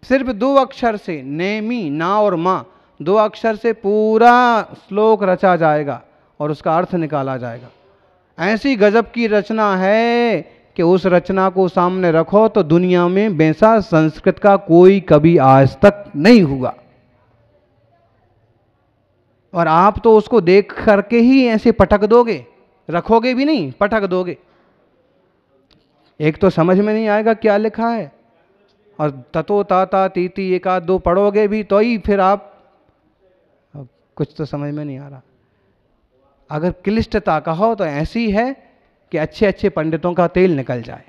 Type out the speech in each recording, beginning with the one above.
सिर्फ 2 अक्षर से, नेमी, ना और माँ, 2 अक्षर से पूरा श्लोक रचा जाएगा और उसका अर्थ निकाला जाएगा। ऐसी गजब की रचना है कि उस रचना को सामने रखो तो दुनिया में वैसा संस्कृत का कोई कवि आज तक नहीं हुआ। और आप तो उसको देख करके ही ऐसे पटक दोगे, रखोगे भी नहीं, पटक दोगे। एक तो समझ में नहीं आएगा क्या लिखा है, और ततो ताता तीती एक आध दो पढ़ोगे भी तो ही फिर आप कुछ तो समझ में नहीं आ रहा। अगर क्लिष्टता कहो तो ऐसी है कि अच्छे अच्छे पंडितों का तेल निकल जाए,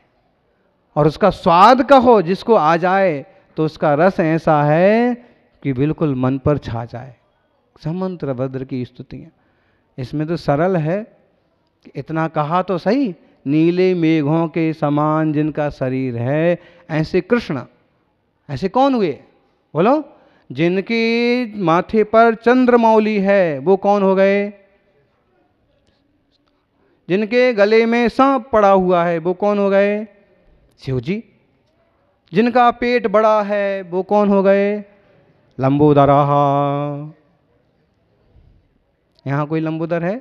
और उसका स्वाद कहो जिसको आ जाए तो उसका रस ऐसा है कि बिल्कुल मन पर छा जाए। समंत्र भद्र की स्तुतियाँ, इसमें तो सरल है कि इतना कहा तो सही, नीले मेघों के समान जिनका शरीर है ऐसे कृष्ण, ऐसे कौन हुए बोलो? जिनके माथे पर चंद्रमौली है वो कौन हो गए? जिनके गले में सांप पड़ा हुआ है वो कौन हो गए? शिव जी। जिनका पेट बड़ा है वो कौन हो गए? लंबोदरा। यहां कोई लंबोदर है?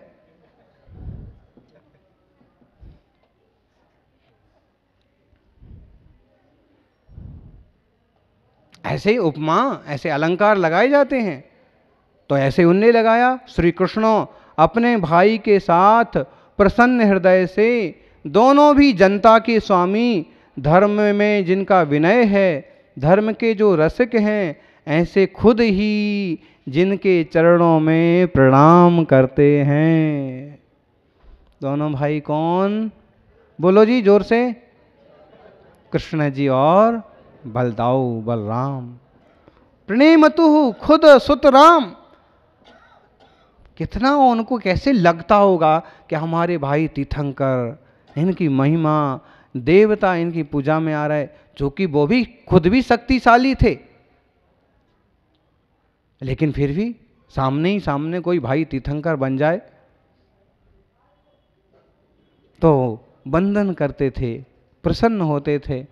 ऐसे ही उपमा, ऐसे अलंकार लगाए जाते हैं। तो ऐसे उनने लगाया। श्री कृष्ण अपने भाई के साथ प्रसन्न हृदय से, दोनों भी जनता के स्वामी, धर्म में जिनका विनय है, धर्म के जो रसिक हैं, ऐसे खुद ही जिनके चरणों में प्रणाम करते हैं। दोनों भाई कौन? बोलो जी जोर से। कृष्ण जी और बलदाऊ बलराम। प्रणेमतु खुद सुत राम। कितना उनको कैसे लगता होगा कि हमारे भाई तीर्थंकर, इनकी महिमा, देवता इनकी पूजा में आ रहा है, जो कि वो भी खुद भी शक्तिशाली थे, लेकिन फिर भी सामने ही सामने कोई भाई तीर्थंकर बन जाए तो वंदन करते थे, प्रसन्न होते थे।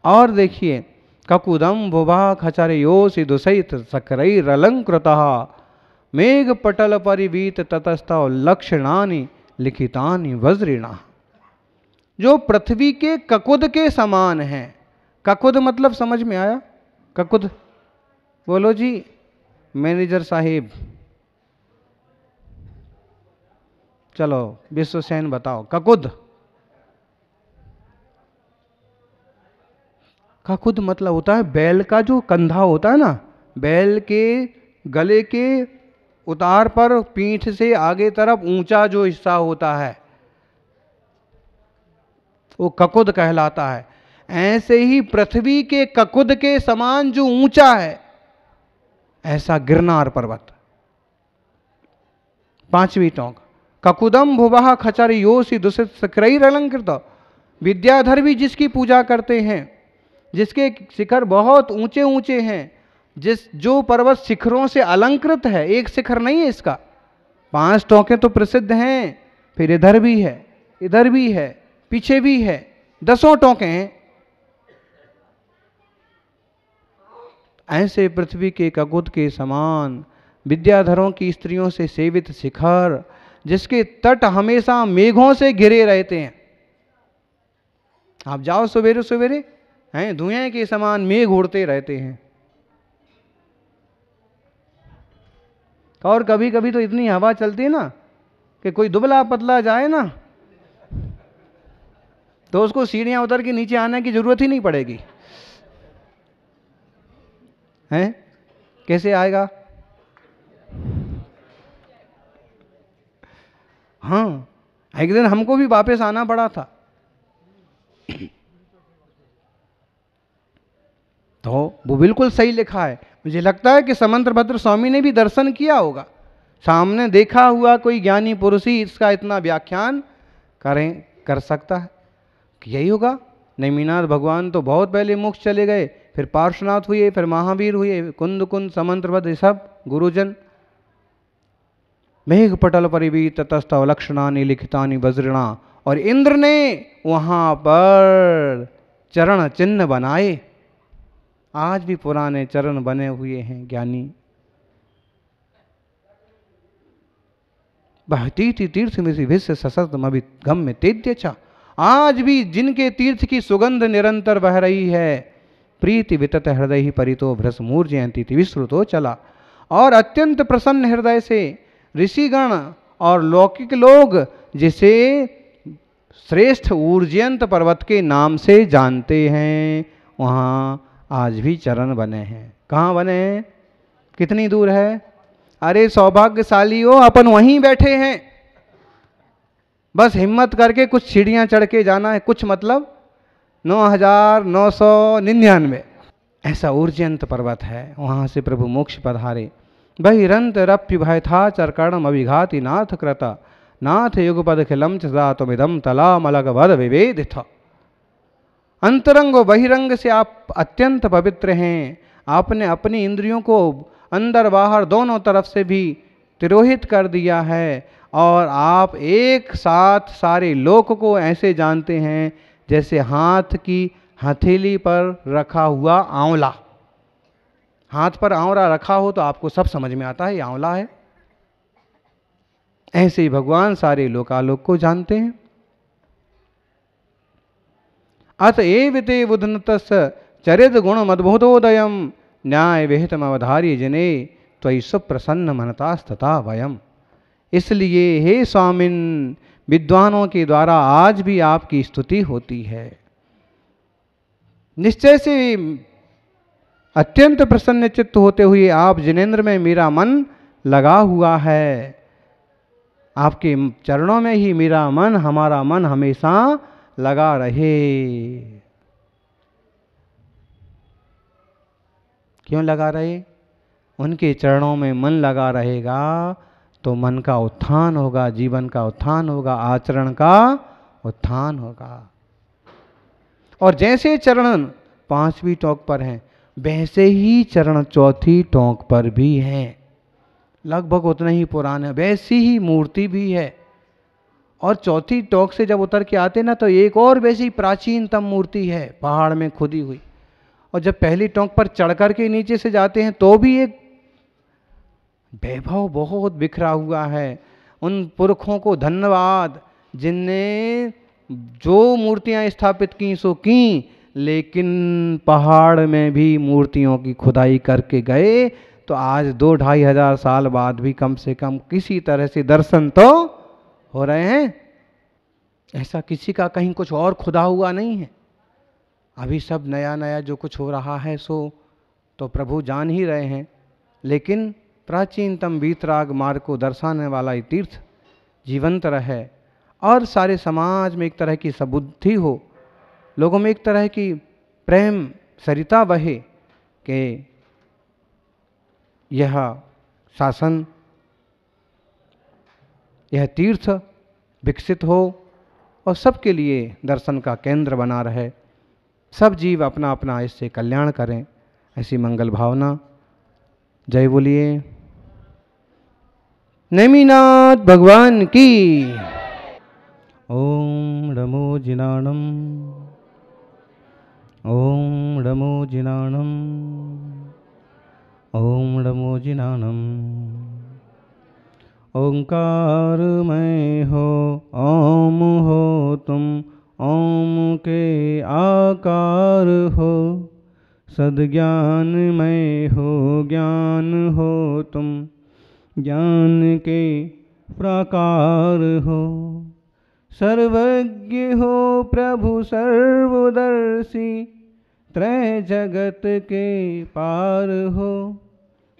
और देखिए, ककुदम बुभा खचरयोसि दुसहित सकरैरलंकृतः मेघ पटल परिवीत ततस्तव लक्षणानि लिखितानि वज्रिणा। जो पृथ्वी के ककुद के समान हैं। ककुद मतलब समझ में आया? ककुद बोलो जी मैनेजर साहिब। चलो विश्वसेन बताओ ककुद। ककुद मतलब होता है बैल का जो कंधा होता है ना, बैल के गले के उतार पर पीठ से आगे तरफ ऊंचा जो हिस्सा होता है वो ककुद कहलाता है। ऐसे ही पृथ्वी के ककुद के समान जो ऊंचा है, ऐसा गिरनार पर्वत। 5वीं टोंक, ककुदम भुवः खचरयोसि दुसित सकरैरलंकृत। विद्याधर भी जिसकी पूजा करते हैं, जिसके शिखर बहुत ऊंचे ऊंचे हैं, जो पर्वत शिखरों से अलंकृत है, एक शिखर नहीं है इसका, 5 टोंकें तो प्रसिद्ध हैं, फिर इधर भी है, इधर भी है, पीछे भी है, 10 टोंकें हैं। ऐसे पृथ्वी के ककुद के समान विद्याधरों की स्त्रियों से सेवित शिखर, जिसके तट हमेशा मेघों से घिरे रहते हैं। आप जाओ सवेरे सवेरे, हैं धुएं के समान मेघ उड़ते रहते हैं। और कभी कभी तो इतनी हवा चलती है ना कि कोई दुबला पतला जाए ना तो उसको सीढ़ियां उतर के नीचे आने की जरूरत ही नहीं पड़ेगी। हैं कैसे आएगा? हाँ, एक दिन हमको भी वापस आना पड़ा था। तो वो बिल्कुल सही लिखा है। मुझे लगता है कि समंत्रभद्र स्वामी ने भी दर्शन किया होगा, सामने देखा हुआ कोई ज्ञानी पुरुष ही इसका इतना व्याख्यान कर सकता है कि यही होगा। नेमिनाथ भगवान तो बहुत पहले मोक्ष चले गए, फिर पार्श्वनाथ हुए, फिर महावीर हुए, कुंद समंत्रभद्र सब गुरुजन। मेघ पटल परिवीत ततस्तव लक्षणानि लिखितानि वज्रिणा। और इंद्र ने वहां पर चरण चिन्ह बनाए। आज भी पुराने चरण बने हुए हैं ज्ञानी। बहती थी तीर्थ में विश्व सशस्त्र गम में तेद्यचा। आज भी जिनके तीर्थ की सुगंध निरंतर बह रही है, प्रीति वितत हृदय ही परितो भ्रस मूर्जयंती विश्रुतो चला। और अत्यंत प्रसन्न हृदय से ऋषिगण और लौकिक लोग जिसे श्रेष्ठ ऊर्जयंत पर्वत के नाम से जानते हैं, वहाँ आज भी चरण बने हैं। कहाँ बने हैं? कितनी दूर है? अरे सौभाग्यशाली हो, अपन वहीं बैठे हैं। बस हिम्मत करके कुछ सीढ़ियाँ चढ़ के जाना है, कुछ मतलब 9999 ऐसा ऊर्जयंत पर्वत है, वहाँ से प्रभु मोक्ष पधारे। बहिरंत रप्य भय था चरकर्णम अभिघाति नाथ कृता, नाथ युगपद खिलम चातुमिदम तला मलग वद विवेद था। अंतरंग और बहिरंग से आप अत्यंत पवित्र हैं। आपने अपनी इंद्रियों को अंदर बाहर दोनों तरफ से भी तिरोहित कर दिया है, और आप एक साथ सारे लोक को ऐसे जानते हैं जैसे हाथ की हथेली पर रखा हुआ आंवला। हाथ पर आंवला रखा हो तो आपको सब समझ में आता है ये आंवला है। ऐसे ही भगवान सारे लोकालोक को जानते हैं। अतएव ते बुधनतस चरित गुण मद्भुतोदयम न्याय विहितम अवधार्य जने त्वयि सुप्रसन्न मनतास्तथा वयम। इसलिए हे स्वामिन, विद्वानों के द्वारा आज भी आपकी स्तुति होती है। निश्चय से अत्यंत प्रसन्न चित्त होते हुए आप जिनेन्द्र में मेरा मन लगा हुआ है। आपके चरणों में ही मेरा मन, हमारा मन हमेशा लगा रहे। क्यों लगा रहे? उनके चरणों में मन लगा रहेगा तो मन का उत्थान होगा, जीवन का उत्थान होगा, आचरण का उत्थान होगा। और जैसे चरण 5वीं टोक पर हैं, वैसे ही चरण 4थी टोक पर भी हैं। लगभग उतना ही पुराना, वैसी ही मूर्ति भी है। और 4थी टोक से जब उतर के आते ना, तो एक और वैसी प्राचीनतम मूर्ति है पहाड़ में खुदी हुई। और जब पहली टोक पर चढ़ कर के नीचे से जाते हैं तो भी एक वैभव बहुत बिखरा हुआ है। उन पुरखों को धन्यवाद जिनने जो मूर्तियां स्थापित की सो की, लेकिन पहाड़ में भी मूर्तियों की खुदाई करके गए तो आज 2-2.5 हजार साल बाद भी कम से कम किसी तरह से दर्शन तो हो रहे हैं। ऐसा किसी का कहीं कुछ और खुदा हुआ नहीं है। अभी सब नया नया जो कुछ हो रहा है सो तो प्रभु जान ही रहे हैं, लेकिन प्राचीनतम वीतराग मार्ग को दर्शाने वाला ये तीर्थ जीवंत रहे और सारे समाज में एक तरह की सबुद्धि हो, लोगों में एक तरह की प्रेम सरिता बहे कि यह शासन, यह तीर्थ विकसित हो और सबके लिए दर्शन का केंद्र बना रहे, सब जीव अपना अपना इससे कल्याण करें, ऐसी मंगल भावना। जय बोलिए नेमिनाथ भगवान की। ओम नमो जिनाणम, ओम नमो जिनाणम, ओम नमो जिनाणम। ओंकार मैं हो ओम हो तुम, ओम के आकार हो, सद्ज्ञान मैं हो ज्ञान हो तुम, ज्ञान के प्राकार हो। सर्वज्ञ हो प्रभु सर्वदर्शी, त्रय जगत के पार हो।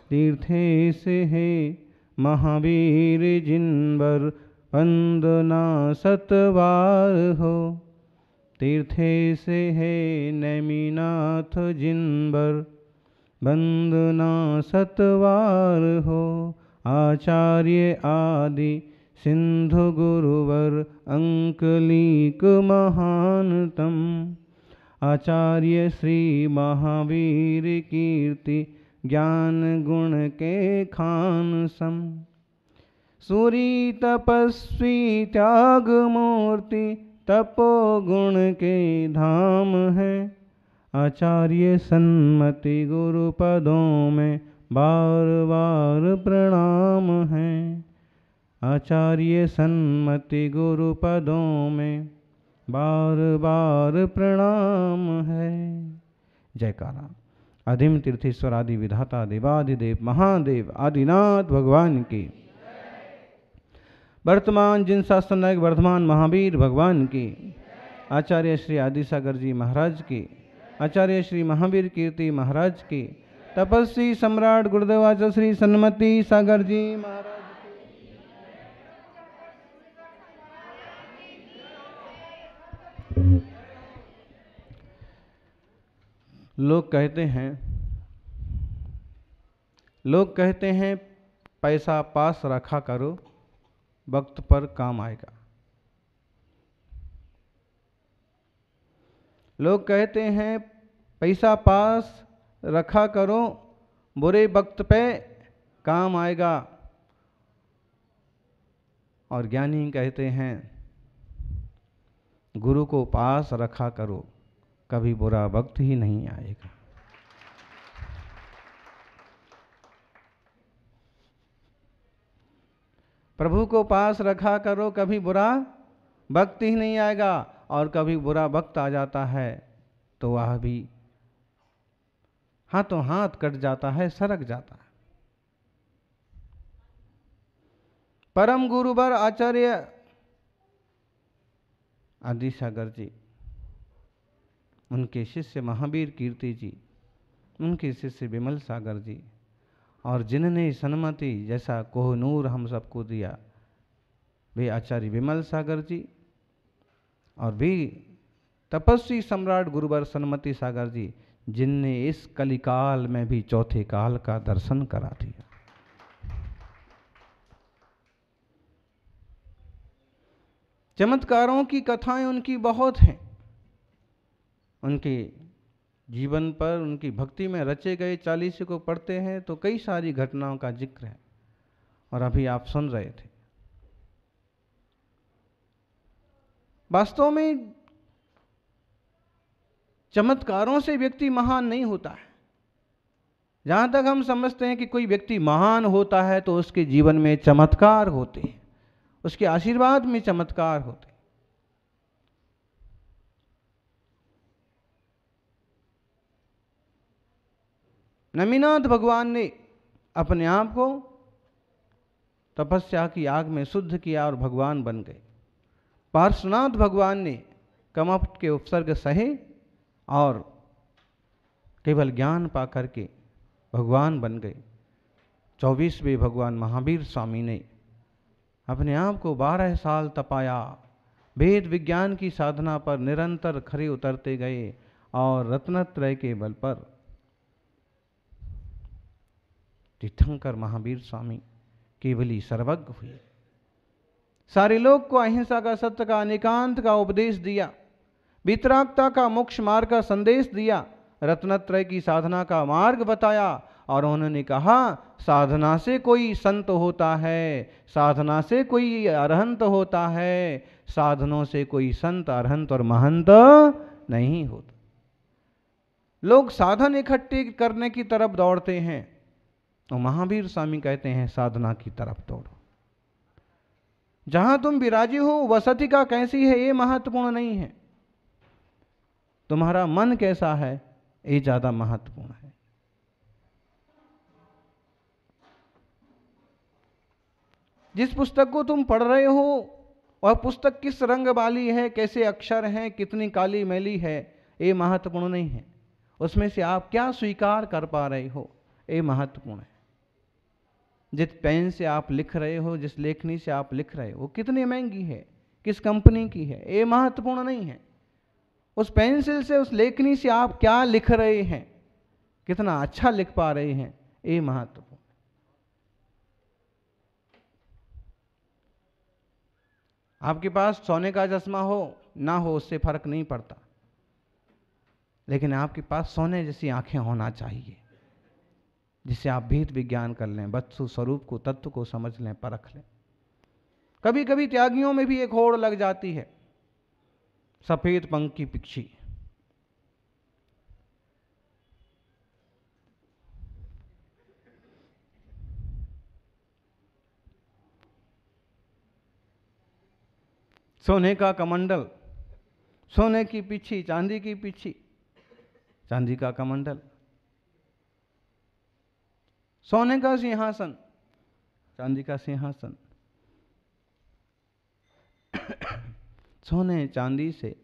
तीर्थेश है महावीर जिनवर, वंदना सतवार हो। तीर्थे से है नेमिनाथ जिनवर, वंदना सतवार हो। आचार्य आदि सिंधु गुरुवर, अंकलीक महानतम। आचार्य श्री महावीर कीर्ति, ज्ञान गुण के खान सम। सूरी तपस्वी त्याग मूर्ति, तपो गुण के धाम है। आचार्य सन्मति गुरु पदों में बार बार प्रणाम है। आचार्य सन्मति गुरु पदों में बार बार प्रणाम है। जयकारा। आदिम तीर्थेश्वर आदि विधाता देवादिदेव महादेव आदिनाथ भगवान की। वर्तमान जिन शास्त्र नायक वर्धमान महावीर भगवान की। आचार्य श्री आदिसागर जी महाराज की। आचार्य श्री महावीर कीर्ति महाराज की। तपस्वी सम्राट गुरुदेवाचार्य श्री सन्मति सागर जी महाराज की। लोग कहते हैं पैसा पास रखा करो, वक्त पर काम आएगा। लोग कहते हैं पैसा पास रखा करो, बुरे वक्त पे काम आएगा। और ज्ञानी कहते हैं गुरु को पास रखा करो, कभी बुरा वक्त ही नहीं आएगा। प्रभु को पास रखा करो, कभी बुरा वक्त ही नहीं आएगा। और कभी बुरा वक्त आ जाता है तो वह भी हाथों हाथ कट जाता है, सरक जाता है। परम गुरुवर आचार्य आदिसागर जी, उनके शिष्य महावीर कीर्ति जी, उनके शिष्य विमल सागर जी, और जिन्होंने सन्मति जैसा कोहनूर हम सबको दिया, वे आचार्य विमल सागर जी और भी तपस्वी सम्राट गुरुवर सन्मति सागर जी, जिनने इस कलिकाल में भी चौथे काल का दर्शन करा दिया। चमत्कारों की कथाएं उनकी बहुत हैं। उनके जीवन पर, उनकी भक्ति में रचे गए चालीसे को पढ़ते हैं तो कई सारी घटनाओं का जिक्र है, और अभी आप सुन रहे थे। वास्तव में चमत्कारों से व्यक्ति महान नहीं होता है। जहां तक हम समझते हैं कि कोई व्यक्ति महान होता है तो उसके जीवन में चमत्कार होते हैं, उसके आशीर्वाद में चमत्कार होते हैं। नमीनाथ भगवान ने अपने आप को तपस्या की आग में शुद्ध किया और भगवान बन गए। पार्श्वनाथ भगवान ने कमठ के उपसर्ग सहे और केवल ज्ञान पा करके भगवान बन गए। 24वें भगवान महावीर स्वामी ने अपने आप को 12 साल तपाया, वेद विज्ञान की साधना पर निरंतर खरे उतरते गए और रत्नत्रय के बल पर तीर्थंकर महावीर स्वामी केवली सर्वज्ञ हुए। सारे लोग को अहिंसा का, सत्य का, एकांत का उपदेश दिया, वितरागता का, मोक्ष मार्ग का संदेश दिया, रत्नत्रय की साधना का मार्ग बताया। और उन्होंने कहा साधना से कोई संत होता है, साधना से कोई अरहंत होता है, साधनों से कोई संत, अरहंत और महंत नहीं होता। लोग साधन इकट्ठे करने की तरफ दौड़ते हैं और महावीर स्वामी कहते हैं साधना की तरफ दौड़ो। जहां तुम विराजी हो वसति का कैसी है ये महत्वपूर्ण नहीं है, तुम्हारा मन कैसा है ये ज्यादा महत्वपूर्ण है। जिस पुस्तक को तुम पढ़ रहे हो वह पुस्तक किस रंग वाली है, कैसे अक्षर हैं, कितनी काली मैली है, ये महत्वपूर्ण नहीं है। उसमें से आप क्या स्वीकार कर पा रहे हो ये महत्वपूर्ण है। जिस पेन से आप लिख रहे हो, जिस लेखनी से आप लिख रहे हो, वो कितनी महंगी है, किस कंपनी की है, ये महत्वपूर्ण नहीं है। उस पेंसिल से, उस लेखनी से आप क्या लिख रहे हैं, कितना अच्छा लिख पा रहे हैं, ये महत्वपूर्ण। आपके पास सोने का चश्मा हो ना हो उससे फर्क नहीं पड़ता, लेकिन आपके पास सोने जैसी आंखें होना चाहिए जिससे आप भेद विज्ञान कर लें, वस्तु स्वरूप को, तत्व को समझ लें, परख लें। कभी कभी त्यागियों में भी एक होड़ लग जाती है, सफेद पंख की पक्षी। सोने का कमंडल, सोने की पीछी, चांदी की पीछी, चांदी का कमंडल, सोने का सिंहासन, चांदी का सिंहासन। सोने चांदी से,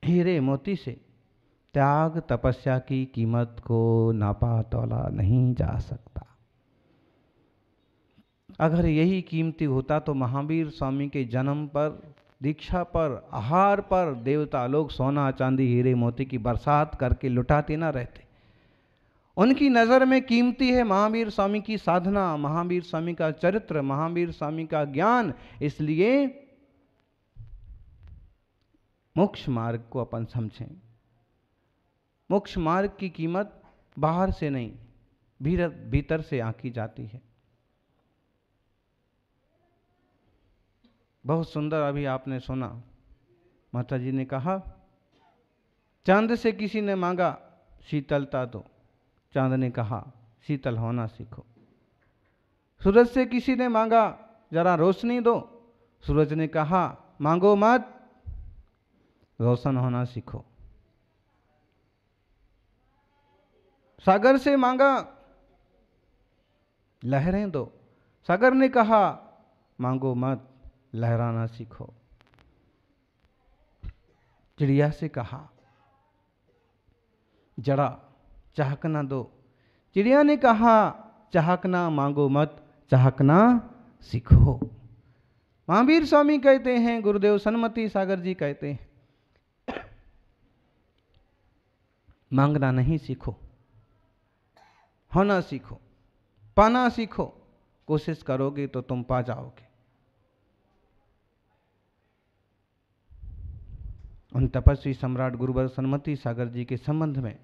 हीरे मोती से त्याग तपस्या की कीमत को नापा तोला नहीं जा सकता। अगर यही कीमती होता तो महावीर स्वामी के जन्म पर, दीक्षा पर, आहार पर देवता लोग सोना चांदी हीरे मोती की बरसात करके लुटाते ना रहते। उनकी नज़र में कीमती है महावीर स्वामी की साधना, महावीर स्वामी का चरित्र, महावीर स्वामी का ज्ञान। इसलिए मोक्ष मार्ग को अपन समझें। मोक्ष मार्ग की कीमत बाहर से नहीं, भीतर से आंकी जाती है। बहुत सुंदर अभी आपने सुना, माता जी ने कहा, चांद से किसी ने मांगा शीतलता दो, चांद ने कहा शीतल होना सीखो। सूरज से किसी ने मांगा जरा रोशनी दो, सूरज ने कहा मांगो मत, रोशन होना सीखो। सागर से मांगा लहरें दो, सागर ने कहा मांगो मत, लहराना सीखो। चिड़िया से कहा जरा चहकना दो, चिड़िया ने कहा चहकना मांगो मत, चहकना सीखो। महावीर स्वामी कहते हैं, गुरुदेव सन्मति सागर जी कहते हैं, मांगना नहीं सीखो, होना सीखो, पाना सीखो। कोशिश करोगे तो तुम पा जाओगे। उन तपस्वी सम्राट गुरुवर सन्मति सागर जी के संबंध में